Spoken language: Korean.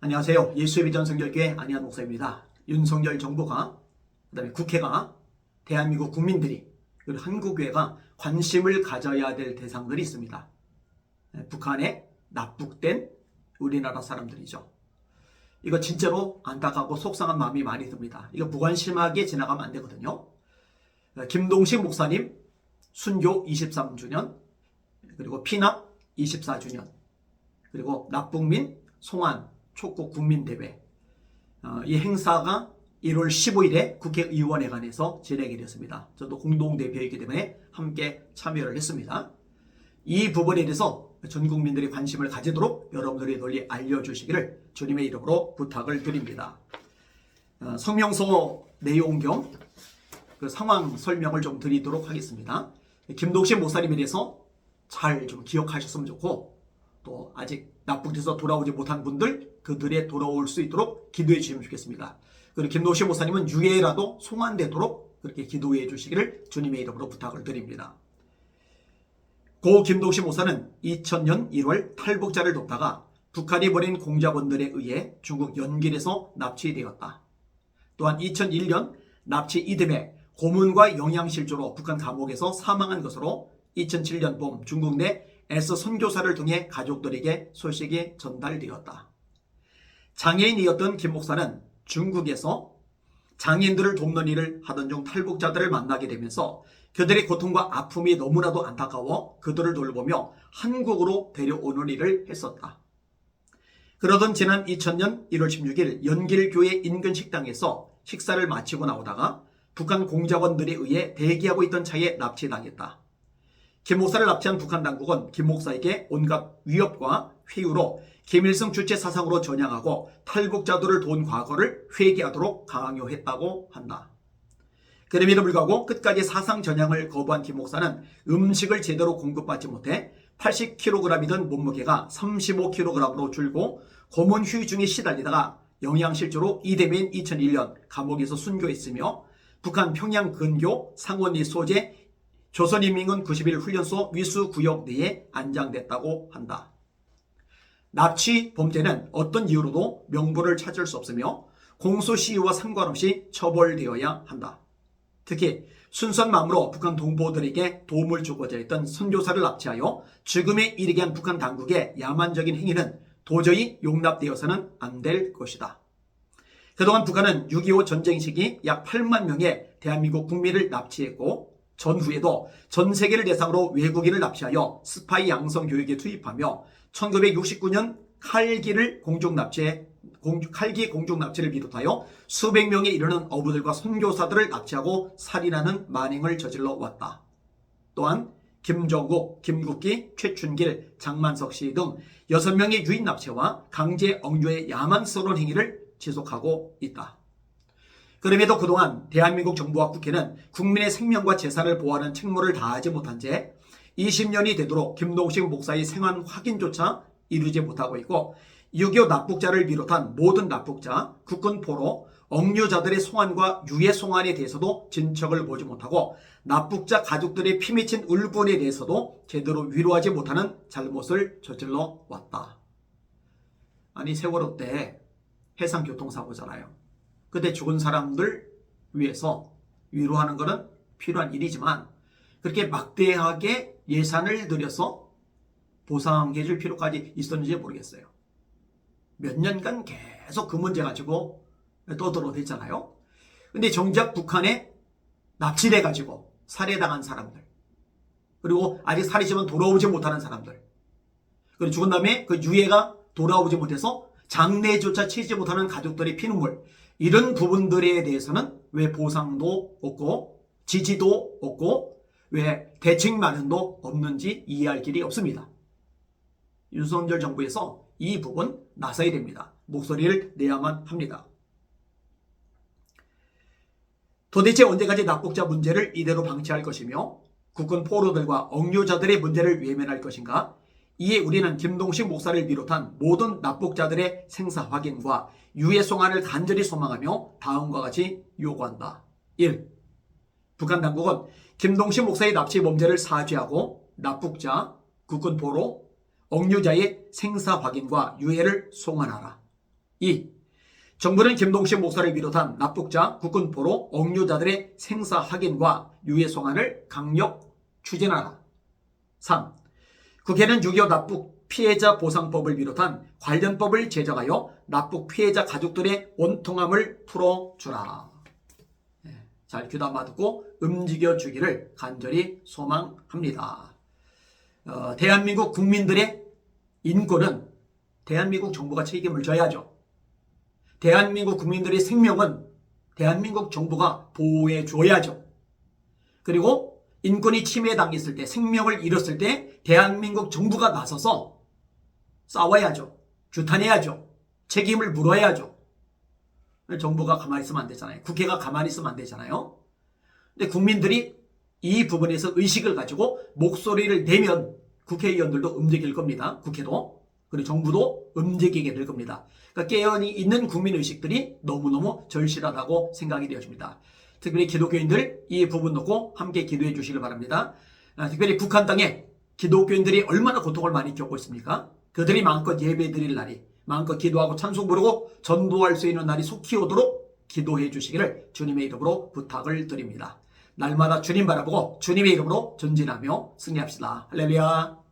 안녕하세요. 예수의 비전 성결교회 안희한 목사입니다. 윤석열 정부가, 그다음에 국회가, 대한민국 국민들이, 그리고 한국교회가 관심을 가져야 될 대상들이 있습니다. 북한에 납북된 우리나라 사람들이죠. 이거 진짜로 안타깝고 속상한 마음이 많이 듭니다. 이거 무관심하게 지나가면 안 되거든요. 김동식 목사님 순교 23주년, 그리고 피납 24주년, 그리고 납북민 송환 촉구 국민대회, 이 행사가 1월 15일에 국회의원회관에서 진행이 됐습니다. 저도 공동대표이기 때문에 함께 참여를 했습니다. 이 부분에 대해서 전 국민들이 관심을 가지도록 여러분들이 널리 알려주시기를 주님의 이름으로 부탁을 드립니다. 성명서 내용 겸 그 상황 설명을 좀 드리도록 하겠습니다. 김동식 목사님에 대해서 잘 좀 기억하셨으면 좋고, 또 아직 납북돼서 돌아오지 못한 분들, 그들의 돌아올 수 있도록 기도해 주시면 좋겠습니다. 그리고 김동식 목사님은 유해라도 송환되도록 그렇게 기도해 주시기를 주님의 이름으로 부탁을 드립니다. 고 김동식 목사는 2000년 1월 탈북자를 돕다가 북한이 보낸 공작원들에 의해 중국 연길에서 납치되었다. 또한 2001년 납치 이듬해 고문과 영양실조로 북한 감옥에서 사망한 것으로 2007년 봄 중국 내 S 선교사를 통해 가족들에게 소식이 전달되었다. 장애인이었던 김 목사는 중국에서 장애인들을 돕는 일을 하던 중 탈북자들을 만나게 되면서 그들의 고통과 아픔이 너무나도 안타까워 그들을 돌보며 한국으로 데려오는 일을 했었다. 그러던 지난 2000년 1월 16일 연길교회 인근 식당에서 식사를 마치고 나오다가 북한 공작원들에 의해 대기하고 있던 차에 납치당했다. 김 목사를 납치한 북한 당국은 김 목사에게 온갖 위협과 회유로 김일성 주체 사상으로 전향하고 탈북자들을 도운 과거를 회개하도록 강요했다고 한다. 그럼에도 불구하고 끝까지 사상 전향을 거부한 김 목사는 음식을 제대로 공급받지 못해 80kg이던 몸무게가 35kg으로 줄고 고문 휴유 중에 시달리다가 영양실조로 이듬해인 2001년 감옥에서 순교했으며 북한 평양 근교 상원리 소재 조선인민군 91 훈련소 위수구역 내에 안장됐다고 한다. 납치 범죄는 어떤 이유로도 명분을 찾을 수 없으며 공소시효와 상관없이 처벌되어야 한다. 특히 순수한 마음으로 북한 동포들에게 도움을 주고자 했던 선교사를 납치하여 죽음에 이르게 한 북한 당국의 야만적인 행위는 도저히 용납되어서는 안 될 것이다. 그동안 북한은 6.25 전쟁 시기 약 8만 명의 대한민국 국민을 납치했고 전후에도 전 세계를 대상으로 외국인을 납치하여 스파이 양성 교육에 투입하며 1969년 칼기 공중 납치를 비롯하여 수백 명에 이르는 어부들과 선교사들을 납치하고 살인하는 만행을 저질러 왔다. 또한 김정국, 김국기, 최춘길, 장만석 씨 등 6명의 유인 납치와 강제 억류의 야만스러운 행위를 지속하고 있다. 그럼에도 그동안 대한민국 정부와 국회는 국민의 생명과 재산을 보호하는 책무를 다하지 못한 채 20년이 되도록 김동식 목사의 생환 확인조차 이루지 못하고 있고 6.25 납북자를 비롯한 모든 납북자, 국군 포로, 억류자들의 송환과 유해 송환에 대해서도 진척을 보지 못하고 납북자 가족들의 피맺힌 울분에 대해서도 제대로 위로하지 못하는 잘못을 저질러 왔다. 아니, 세월호 때 해상교통사고잖아요. 그때 죽은 사람들 위해서 위로하는 것은 필요한 일이지만 그렇게 막대하게 예산을 들여서 보상해 줄 필요까지 있었는지 모르겠어요. 몇 년간 계속 그 문제 가지고 떠들어댔잖아요. 근데 정작 북한에 납치돼 가지고 살해당한 사람들, 그리고 아직 살이지만 돌아오지 못하는 사람들, 그리고 죽은 다음에 그 유해가 돌아오지 못해서 장례조차 치르지 못하는 가족들의 피눈물, 이런 부분들에 대해서는 왜 보상도 없고 지지도 없고 왜 대책 마련도 없는지 이해할 길이 없습니다. 윤석열 정부에서 이 부분 나서야 됩니다. 목소리를 내야만 합니다. 도대체 언제까지 납북자 문제를 이대로 방치할 것이며 국군 포로들과 억류자들의 문제를 외면할 것인가? 이에 우리는 김동식 목사를 비롯한 모든 납북자들의 생사 확인과 유해 송환을 간절히 소망하며 다음과 같이 요구한다. 1. 북한 당국은 김동식 목사의 납치 범죄를 사죄하고 납북자, 국군 포로, 억류자의 생사 확인과 유해를 송환하라. 2. 정부는 김동식 목사를 비롯한 납북자, 국군포로 억류자들의 생사 확인과 유해 송환을 강력 추진하라. 3. 국회는 6.25 납북 피해자 보상법을 비롯한 관련 법을 제정하여 납북 피해자 가족들의 원통함을 풀어주라. 잘 귀담아 듣고 움직여주기를 간절히 소망합니다. 대한민국 국민들의 인권은 대한민국 정부가 책임을 져야죠. 대한민국 국민들의 생명은 대한민국 정부가 보호해 줘야죠. 그리고 인권이 침해당했을 때, 생명을 잃었을 때 대한민국 정부가 나서서 싸워야죠. 규탄해야죠. 책임을 물어야죠. 정부가 가만히 있으면 안 되잖아요. 국회가 가만히 있으면 안 되잖아요. 근데 국민들이 이 부분에서 의식을 가지고 목소리를 내면 국회의원들도 움직일 겁니다. 국회도. 그리고 정부도 움직이게 될 겁니다. 그러니까 깨어니 있는 국민의식들이 너무너무 절실하다고 생각이 되어집니다. 특별히 기독교인들 이 부분 놓고 함께 기도해 주시길 바랍니다. 특별히 북한 땅에 기독교인들이 얼마나 고통을 많이 겪고 있습니까? 그들이 마음껏 예배 드릴 날이, 마음껏 기도하고 찬송 부르고 전도할 수 있는 날이 속히 오도록 기도해 주시기를 주님의 이름으로 부탁을 드립니다. 날마다 주님 바라보고 주님의 이름으로 전진하며 승리합시다. 할렐루야.